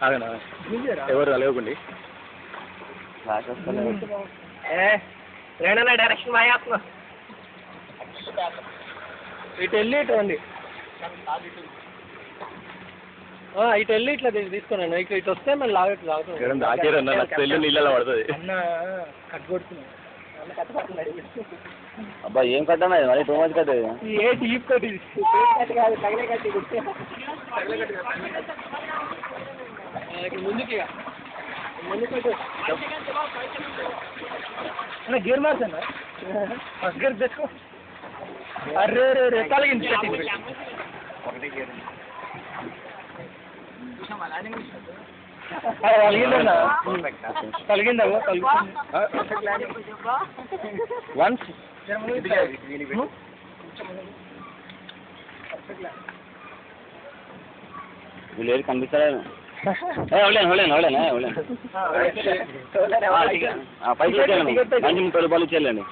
అదేనా ఎవరు లేకుండి రేణనా డైరెక్షన్ బాగా ఇటు వెళ్ళి ఇటు అండి ఇటు వెళ్ళి ఇట్లా తీసుకున్నాను ఇటు వస్తే మళ్ళీ లాగుతాను నీళ్ళలో పడుతుంది అబ్బా ఏం కట్టనా మరి టూ మచ్ కట్టే ఏ డీప్ కట్టి కాదు తగలే కట్టి ముందుకి గేర్ మార్చండి ఫస్ట్ గేర్ తెచ్చుకో అరే రే రే కలిగింది కలిగిందన్నా కలిగిందా వన్స్ వీళ్ళు కనిపిస్తారా పైకి మంచి 30 రూపాయలు ఇచ్చేయాలండి